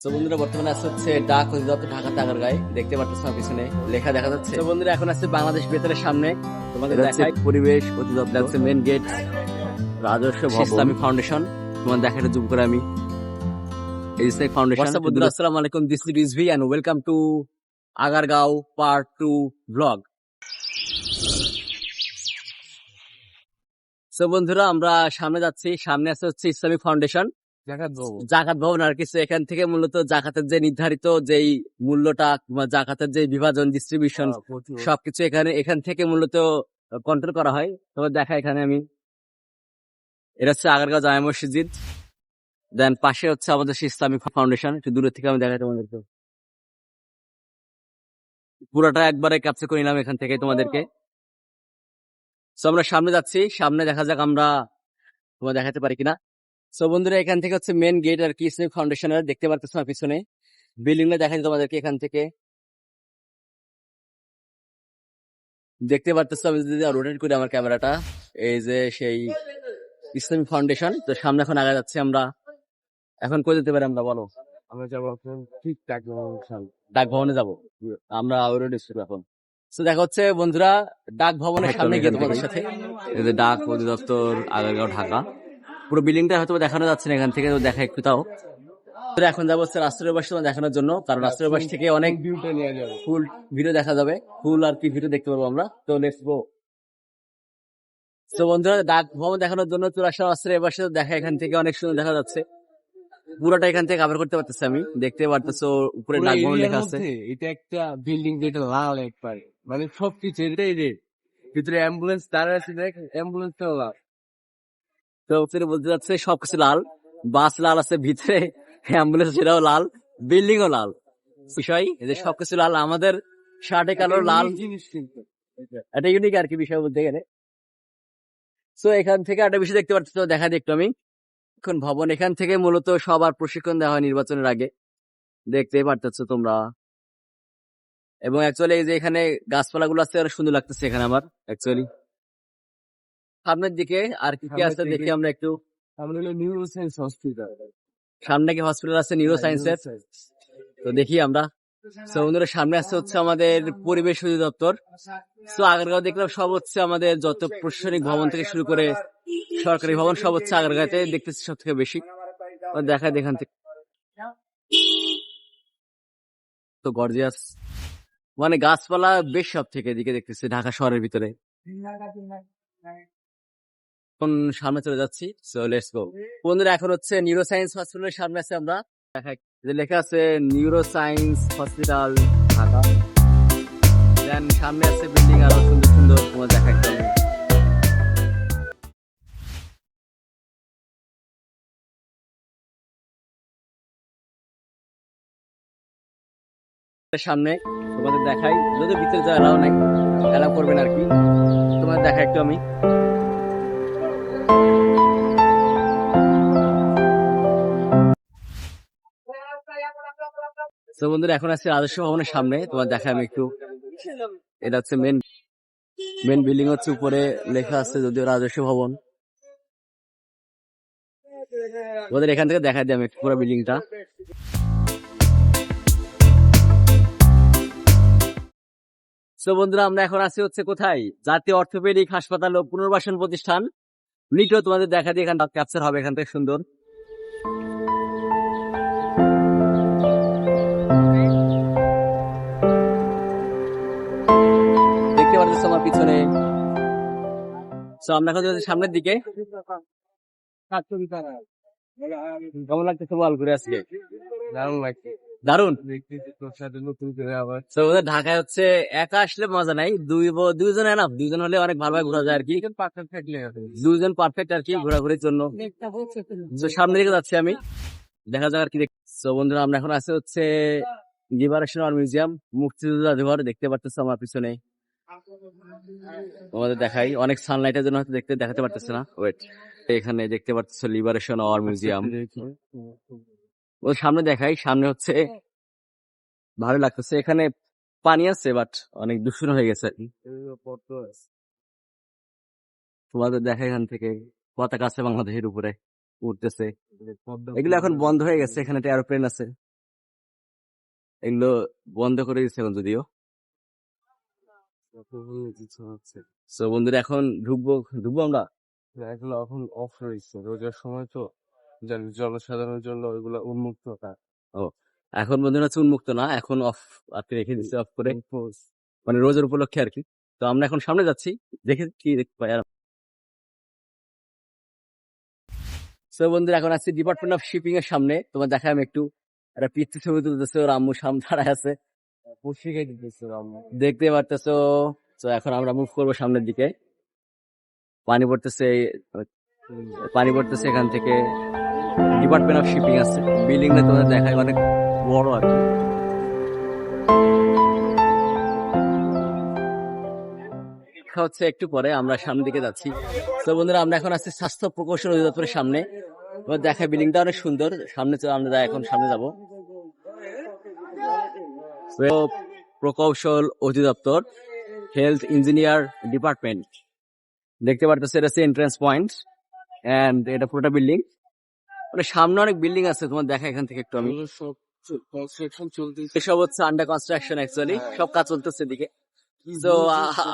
তো বন্ধুরা বর্তমানে আছে হচ্ছে ডাক অধিদপ্তর ঢাকা আগারগাঁয়ে, দেখতে পাচ্ছেন আমার পিছনে লেখা দেখা যাচ্ছে। তো বন্ধুরা এখন আছে বাংলাদেশ বেতারের সামনে, তোমাদের দেখাই পরিবেশ অধিদপ্তর আছে মেন গেট, রাজস্ব ইসলামী ফাউন্ডেশন। তোমার দেখা জুম করে আমি ইসলামিক ফাউন্ডেশন। বন্ধুরা আসসালামু আলাইকুম, this is Rizvi and welcome to Agargaon part 2 blog. তো বন্ধুরা আমরা সামনে যাচ্ছি, সামনে আছে হচ্ছে ইসলামিক ফাউন্ডেশন জাকাত ভবন আর কিছু। এখান থেকে মূলত জাকাতের যে নির্ধারিত যেই মূল্যটা, জাকাতের যে বিভাজন ডিস্ট্রিবিউশন সবকিছু এখান থেকে মূলত কন্ট্রোল করা হয়। তবে দেখা এখানে আমি, এটা হচ্ছে আগারগাঁও জামে মসজিদ, দেন পাশে হচ্ছে আমাদের ইসলামিক ফাউন্ডেশন। একটু দূরের থেকে আমি দেখাই তোমাদেরকে, পুরোটা একবারে ক্যাপচার করে নিলাম এখান থেকে তোমাদেরকে। তো আমরা সামনে যাচ্ছি, সামনে দেখা যাক আমরা তোমার দেখাতে পারি কিনা। সো বন্ধুরা এখান থেকে হচ্ছে মেন গেট আর কি ইসলামিক ফাউন্ডেশনের, দেখতে পাচ্ছ আমার পিছনে বিল্ডিংটা দেখাচ্ছি তোমাদেরকে। এখান থেকে দেখতে পাচ্ছ, আমি যদি রোটেট করি আমার ক্যামেরাটা, এই যে সেই ইসলামিক ফাউন্ডেশন। তো সামনে এখন আগে যাচ্ছি আমরা। এখন কই যেতে পারি আমরা, বলো? আমরা যাবো ঠিক ডাক ভবনে যাবো আমরা অলরেডি শুরু এখন। তো দেখা হচ্ছে বন্ধুরা ডাক ভবনের সামনে গিয়ে তোমাদের সাথে। এই যে ডাক অধিদপ্তর আগারগাঁও ঢাকা, পুরো বিল্ডিংটা হয়তো দেখানো যাচ্ছে না এখান থেকে, তো দেখা একটু তাও। এখন যাবো হচ্ছে রাস্তার পাশে দেখানোর জন্য, কারণ রাস্তার পাশ থেকে অনেক ভিউটা নিয়ে যাবে, ফুল ভিডিও দেখা যাবে, ফুল আর কি ভিডিও দেখতে পারবো আমরা। তো লেটস গো। তো বন্ধুরা ডাক ভবন দেখানোর জন্য চলে আসা রাস্তার এপাশে দেখা, এখান থেকে অনেক সুন্দর দেখা যাচ্ছে। পুরোটা এখান থেকে কভার করতে পারতেছি আমি, দেখতে পারতেছো উপরে ডাক ভবন লেখা আছে। এটা একটা বিল্ডিং যেটা লাল একবারে, মানে সবকিছু এটাই রেড। ভিতরে অ্যাম্বুলেন্স দাঁড়ায় আছে, দেখ অ্যাম্বুলেন্সটাও লাল। তো উপরে বলতে যাচ্ছে সবকিছু লাল, বাস লাল আছে ভিতরে, অ্যাম্বুলেন্স সেটাও লাল, বিল্ডিং ও লাল। বিষয় এই যে সবকিছু লাল, আমাদের শার্টে কালার লাল, জিনিস কিন্তু এটা ইউনিক আর কি বিষয় বলতে গেলে। তো এখান থেকে একটা বিষয় দেখতে পাচ্ছি, তো দেখা দেখতো আমি এখন ভবন, এখান থেকে মূলত সবার প্রশিক্ষণ দেওয়া হয় নির্বাচনের আগে, দেখতে পারতেছো তোমরা। এবং অ্যাকচুয়ালি এই যে এখানে গাছপালা গুলো আছে, অনেক সুন্দর লাগতেছে এখানে আমার অ্যাকচুয়ালি। সামনের দিকে আর কি কি আছে দেখি আমরা একটু। আমরা হলো নিউরো সায়েন্স হসপিটাল, সামনে কি হসপিটাল আছে নিউরো সায়েন্সের, তো দেখি আমরা। তো বন্ধুরা সামনে আসছে হচ্ছে আমাদের পরিবেশ অধিদপ্তর। তো আগারগাঁও দেখলাম সব হচ্ছে আমাদের যত প্রশাসনিক ভবন থেকে শুরু করে সরকারি ভবন সব হচ্ছে আগারগাঁওতে দেখতেছি সব থেকে বেশি। দেখায় এখান থেকে তো গর্জিয়াস, মানে গাছপালা বেশ সব থেকে এদিকে দেখতেছি ঢাকা শহরের ভিতরে। এখন সামনে চলে যাচ্ছি, সো লেটস গো। বন্ধুরা এখন হচ্ছে নিউরো সায়েন্স হসপিটালের সামনে আছে আমরা, দেখাই যে লেখা আছে নিউরো সায়েন্স হসপিটাল ঢাকা। দেন সামনে আছে বিল্ডিং আরো সুন্দর সুন্দর, তোমার দেখা একদম সামনে। তোমাদের দেখাই, যদি ভিতরে যাওয়া এলাও নাই, এলাও করবেন আর কি, তোমাদের দেখা একটু আমি। তো বন্ধুরা এখন আছে রাজস্ব ভবনের সামনে, তোমার দেখা আমি একটু। এটা হচ্ছে মেন বিল্ডিং, হচ্ছে উপরে লেখা আছে যদিও রাজস্ব ভবন। ওদের এখান থেকে দেখা দিই আমি পুরো বিল্ডিংটা। তো বন্ধুরা আমরা এখন আছি হচ্ছে কোথায়, জাতীয় অর্থোপেডিক হাসপাতাল ও পুনর্বাসন প্রতিষ্ঠান লিটো। তোমাদের দেখা দিয়ে এখানটা ক্যাপচার হবে এখান থেকে সুন্দর। দেখতে পাচ্ছ আমার পিছনে। তো আমরা এখন যাচ্ছি সামনের দিকে। কেমন লাগতেছে বল ঘুরে আজকে? দারুণ লাগছে, দারুন। তোর সাথে নতুন করে আবার। তো ওদের ঢাকায় হচ্ছে একা আসলে মজা নাই, দুইজন এনাফ, দুইজন হলে অনেক ভালোভাবে ঘোরা যায় আর কি। পার্টনার থাকলে দুইজন পারফেক্ট আর কি ঘোরাঘুরির জন্য। তো সামনে দিকে যাচ্ছি আমি, দেখা যাক আর কি। তো বন্ধুরা আমরা এখন আছে হচ্ছে লিবারেশন ওয়ার মিউজিয়াম, মুক্তিযুদ্ধ জাদুঘর, দেখতে পারতেছো আমার পিছনে। তোমাদের দেখাই, অনেক সানলাইটের জন্য হয়তো দেখাতে পারতেছে না, ওয়েট। এখানে দেখতে পারতেছো লিবারেশন ওয়ার মিউজিয়াম, ওর সামনে দেখাই। সামনে হচ্ছে ভালো লাগতেছে, এখানে পানি আছে বাট অনেক দূষণ হয়ে গেছে আর কি। তোমাদের দেখা এখান থেকে পতাকা আছে বাংলাদেশের উপরে উঠতেছে, এগুলো এখন বন্ধ হয়ে গেছে। এখানে একটা এরোপ্লেন আছে, এগুলো বন্ধ করে দিচ্ছে এখন যদিও। কিছু হচ্ছে তো বন্ধুরা এখন ঢুকবো আমরা। এগুলো এখন অফ রয়েছে, রোজার সময় তো জনসাধারণের জন্য ওইগুলো উন্মুক্ত থাকে। ও, এখন বন্ধুরা হচ্ছে উন্মুক্ত না, এখন অফ আর কি রেখে দিচ্ছে অফ করে, মানে রোজার উপলক্ষে আর কি। তো আমরা এখন সামনে যাচ্ছি, দেখে কি দেখতে পাই আর। তো বন্ধুরা এখন আছি ডিপার্টমেন্ট অফ শিপিং এর সামনে। তোমার দেখাই আমি একটু, একটা পিচ্ছি ছবি তুলতেছে, ওর আম্মু সামনে দাঁড়ায় আছে, পত্রিকায় দিতেছে আমরা। দেখতে পারতেছো। তো এখন আমরা মুভ করবো সামনের দিকে। পানি পড়তেছে, পানি পড়তেছে এখান থেকে। ডিপার্টমেন্ট অফ শিপিং আছে, বিল্ডিংটা তোমাদের দেখায় অনেক বড় আর কি। হচ্ছে একটু পরে আমরা সামনের দিকে যাচ্ছি। তো বন্ধুরা আমরা এখন আছি স্বাস্থ্য প্রকৌশল অধিদপ্তরের সামনে। তোমার দেখায় বিল্ডিংটা অনেক সুন্দর, সামনে আমরা এখন সামনে যাবো। তো প্রকৌশল অধিদপ্তর, হেলথ ইঞ্জিনিয়ার ডিপার্টমেন্ট, দেখতে পারতেছে এটা হচ্ছে এন্ট্রান্স পয়েন্ট। এন্ড এটা পুরোটা বিল্ডিং, মানে সামনে অনেক বিল্ডিং আছে, তোমার দেখা এখান থেকে একটু আমি। এগুলো সব কনস্ট্রাকশন চলতেছে। এসব হচ্ছে আন্ডার কনস্ট্রাকশন অ্যাকচুয়ালি, সব কাজ চলতেছে এদিকে। তো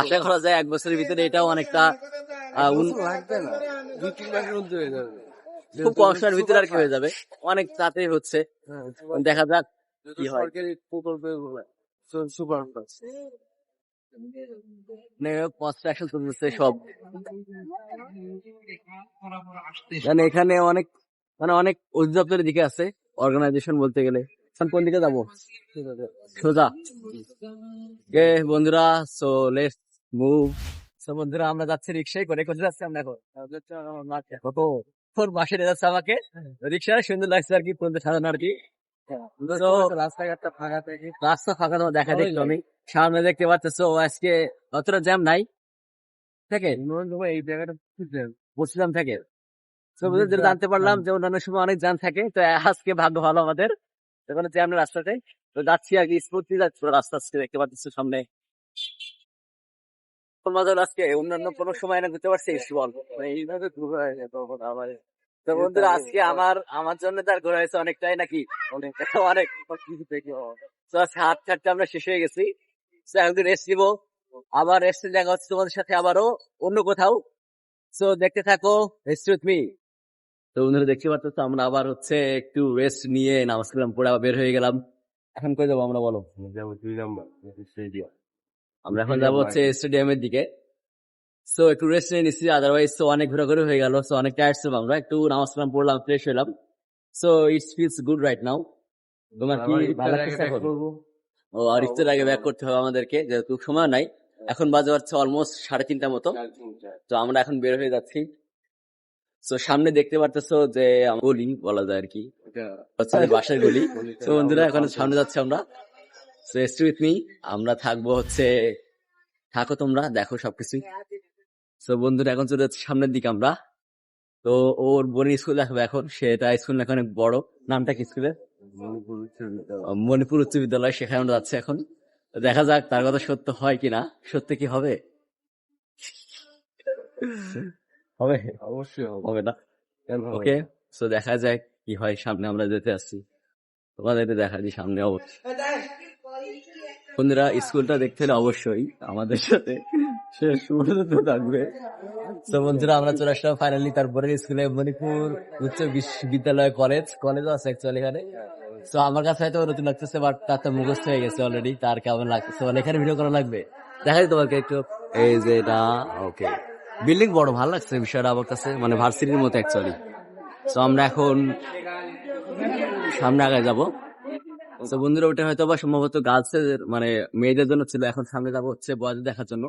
আশা করা যায় 1 বছরের ভিতরে এটাও অনেকটা লাগবে না, 2-3 মাসের মধ্যে হয়ে যাবে। খুব কম সময়ের ভিতরে আর কি হয়ে যাবে, অনেক তাড়াতাড়ি হচ্ছে। দেখা যাক কি হয়। সরকারি প্রকল্পে সুপার ফাস্ট কনস্ট্রাকশন চলতেছে সব, মানে এখানে অনেক, মানে অনেক অধিদপ্তরের দিকে আছে, অর্গানাইজেশন বলতে গেলে। কোন দিকে যাবো? সোজা। ওকে বন্ধুরা, সো লেটস মুভ। সো বন্ধুরা আমরা যাচ্ছি রিক্সায় করে। কোথায় যাচ্ছি আমরা এখন? কত ফোর মাসে নিয়ে যাচ্ছে আমাকে রিক্সা, সুন্দর লাগছে আর কি, পর্যন্ত সাজানো আর কি। তো রাস্তাঘাটটা ফাঁকা থাকে, রাস্তা ফাঁকা, তোমার দেখা দেখতো আমি সামনে দেখতে পাচ্ছো। আজকে অতটা জ্যাম নাই থাকে, এই জায়গাটা বলছিলাম থাকে। তো জানতে পারলাম যে অন্যান্য সময় অনেক জ্যাম থাকে, তো আজকে ভাগ্য ভালো আমাদের, তখন জ্যাম নেই রাস্তাতে। তো যাচ্ছি আর কি, স্মুথলি যাচ্ছি পুরো রাস্তা, আজকে দেখতে পাচ্ছ সামনে। মজা হলো আজকে, অন্যান্য কোনো সময় না ঘুরতে পারছিস বল, এইভাবে ঘুরে হয় না তখন আমার। তো বন্ধুরা আজকে আমার জন্য তার ঘোরা হয়েছে অনেকটাই নাকি, অনেক কিছু থেকে তো আজকে 8:30 আমরা শেষ হয়ে গেছি। তো একদিন রেস্ট নিবো, আবার রেস্ট দেখা হচ্ছে তোমাদের সাথে আবারও অন্য কোথাও। তো দেখতে থাকো, রেস্ট উইথ মি। তো বন্ধুরা দেখতে পাচ্ছ আমরা আবার হচ্ছে একটু রেস্ট নিয়ে নামাজ কালাম পড়ে আবার বের হয়ে গেলাম। এখন কই যাবো আমরা বলো? যাবো 2 নম্বর স্টেডিয়াম। আমরা এখন যাবো হচ্ছে স্টেডিয়ামের দিকে। সো একটু রেস্ট নিয়ে নিচ্ছি, আদারওয়াইজ তো অনেক ঘোরাঘুরি হয়ে গেল, সো অনেক টায়ার্ড ছিলাম আমরা। একটু নামাজ কালাম পড়লাম, ফ্রেশ হলাম। So it feels good right now. তোমার কি ভালো লাগছে এখন? ও, আর ইফতার আগে ব্যাক করতে হবে আমাদেরকে, যেহেতু সময় নাই। এখন বাজে হচ্ছে অলমোস্ট 3:30 মতো। তো আমরা এখন বের হয়ে যাচ্ছি। তো সামনে দেখতে পারতেছো যে গলি বলা যায় আর কি, হচ্ছে বাসার গলি। তো বন্ধুরা এখন সামনে যাচ্ছি আমরা। সো স্টে উইথ মি, আমরা থাকবো হচ্ছে, থাকো তোমরা, দেখো সবকিছুই। তো বন্ধুরা এখন চলে যাচ্ছি সামনের দিকে আমরা। তো ওর বোনের স্কুল দেখবে এখন, সেটা স্কুল এখন অনেক বড়। নামটা কি স্কুলের? মণিপুর উচ্চ বিদ্যালয়, সেখানে আমরা যাচ্ছি এখন। তো দেখা যাক তার কথা সত্য হয় কিনা, সত্য কি হবে, হবে অবশ্যই হবে না। ওকে, সো দেখা যাক কি হয়, সামনে আমরা যেতে আসছি, তোমাদের দেখা দিই সামনে অবশ্যই। বন্ধুরা স্কুলটা দেখতে হলে অবশ্যই আমাদের সাথে শেষ পর্যন্ত থাকবে। তো বন্ধুরা আমরা চলে আসলাম ফাইনালি তারপরে স্কুলে, মণিপুর উচ্চ বিদ্যালয়, কলেজও আছে অ্যাকচুয়ালি এখানে। তো আমার কাছে হয়তো নতুন লাগতেছে, বাট তার তো মুখস্থ হয়ে গেছে অলরেডি, তার কেমন লাগতেছে বলে এখানে ভিডিও করা লাগবে, দেখাই তোমাকে একটু। এই যে এটা, ওকে, বিল্ডিং বড়, ভালো লাগছে বিষয়টা আমার কাছে, মানে ভার্সিটির মতো অ্যাকচুয়ালি। তো আমরা এখন সামনে আগে যাবো। তো বন্ধুরা ওটা হয়তো বা সম্ভবত গার্লস এর, মানে মেয়েদের জন্য ছিল, এখন সামনে যাবো হচ্ছে বয়দের দেখার জন্য।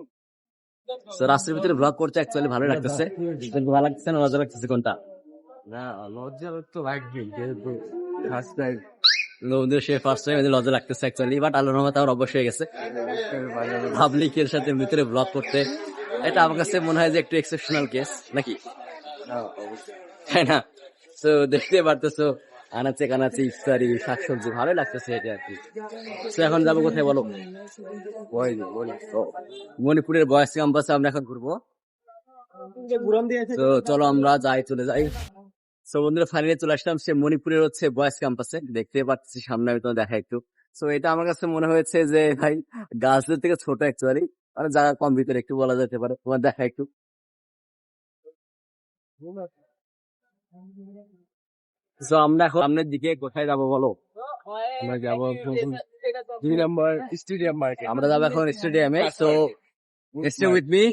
তো রাস্তার ভিতরে ব্লগ করতে অ্যাকচুয়ালি ভালো লাগতেছে। ভালো লাগতেছে না লজ্জা লাগতেছে কোনটা? না, লজ্জা তো লাগবে, যেহেতু ফার্স্ট টাইম। বন্ধুরা সে ফার্স্ট টাইম, লজ্জা লাগতেছে অ্যাকচুয়ালি, বাট আল্লাহর রহমতে আমার অভ্যাস হয়ে গেছে পাবলিকের সাথে ভিতরে ব্লগ করতে। এটা আমার কাছে মনে হয় যে একটু এক্সেপশনাল কেস নাকি, তাই না? তো দেখতে পারতেছো আনাচে কানাচে ইফতারি, শাকসবজি, ভালো লাগতেছে এটা আর কি। তো এখন যাবো কোথায় বলো? মণিপুরের বয়েজ ক্যাম্পাসে আমরা এখন ঘুরবো। তো চলো আমরা চলে যাই। তো বন্ধুরা ফাইনালি চলে আসলাম সে মণিপুরের হচ্ছে বয়েজ ক্যাম্পাসে, দেখতে পাচ্ছি সামনে, আমি তোমার দেখা একটু তো এটা আমার কাছে মনে হয়েছে যে ভাই গাছদের থেকে ছোট অ্যাকচুয়ালি, মানে জায়গা কম ভিতরে একটু বলা যেতে পারে। তোমার দেখা একটু। তো আমরা এখন সামনের দিকে কোথায় যাবো বলো? আমরা যাবো 2 নম্বর স্টেডিয়াম মার্কেট। আমরা যাবো এখন স্টেডিয়ামে। তো stay with me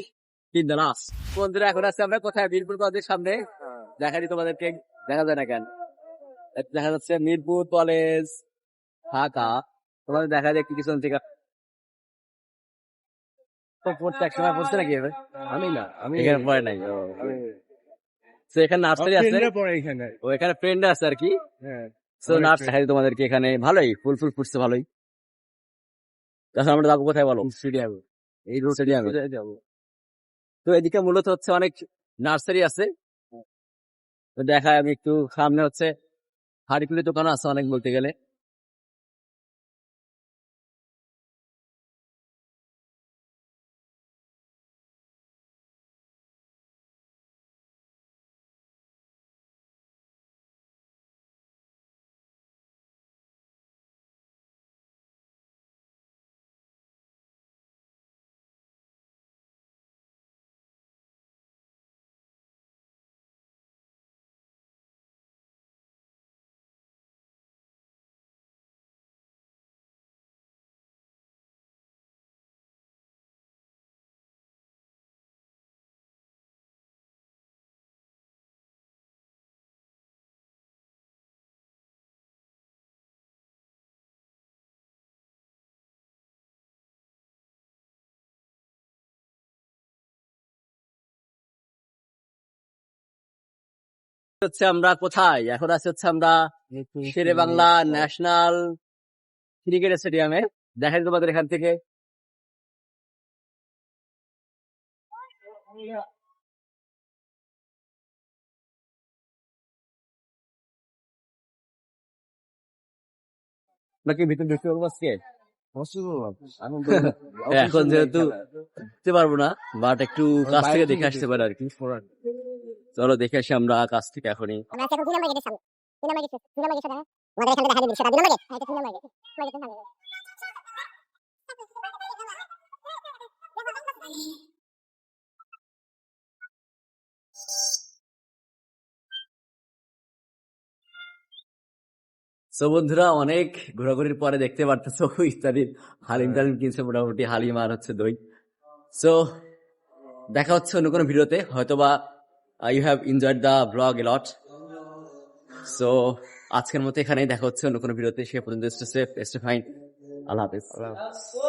in the last. বন্ধুরা এখন আছে আমরা কোথায়? মিরপুর কলেজের সামনে। দেখাই তোমাদেরকে, দেখা যায় না কেন? দেখা যাচ্ছে মিরপুর কলেজ ফাঁকা, তোমাদের দেখা যায় কি কিছু থেকে তো পড়তে এক সময় পড়ছে নাকি এবার? আমি না, আমি এখানে পড়ে নাই। তো এখানে নার্সারি আছে, পরে এখানে। ও এখানে ফ্রেন্ড আছে আর কি। হ্যাঁ, তো নার্স দেখাই তোমাদেরকে, এখানে ভালোই ফুল ফুল ফুটছে ভালোই। তাছাড়া আমরা যাবো কোথায় বলো? স্টেডিয়াম। এই রোড স্টেডিয়ামে যাবো। তো এদিকে মূলত হচ্ছে অনেক নার্সারি আছে। তো দেখায় আমি একটু, সামনে হচ্ছে হাড়িকুলি দোকান আছে অনেক বলতে গেলে। হচ্ছে আমরা কোথায় এখন আছি? হচ্ছে আমরা শেরে বাংলা ন্যাশনাল ক্রিকেট স্টেডিয়ামে। দেখাই তোমাদের এখান থেকে। নাকি ভিতরে ঢুকতে পারবো আজকে? এখন যেহেতু দেখতে পারবো না, বাট একটু কাছ থেকে দেখে আসতে পারে আর কি। চলো দেখে আসি আমরা কাছ থেকে এখনই। আমরা এখন 2 নম্বর গেটের সামনে। 2 নম্বর গেট, 2 নম্বর গেট দেখা। আমাদের এখান থেকে দেখা দিবি সেটা 2 নম্বর গেট। হ্যাঁ, এটা 2 নম্বর গেট। 2 নম্বর গেটের সামনে। সো বন্ধুরা, অনেক ঘোরাঘুরির পরে দেখতে পারতেছো ইত্যাদি হালিম টালিম কিনছে, মোটামুটি হালিম আর হচ্ছে দই। সো দেখা হচ্ছে অন্য কোনো ভিডিওতে, হয়তোবা you have enjoyed the blog a lot. So আজকের মতো এখানেই দেখা হচ্ছে অন্য কোনো ভিডিওতে। সে পর্যন্ত স্টে সেফ, স্টে ফাইন। আল্লাহ হাফেজ।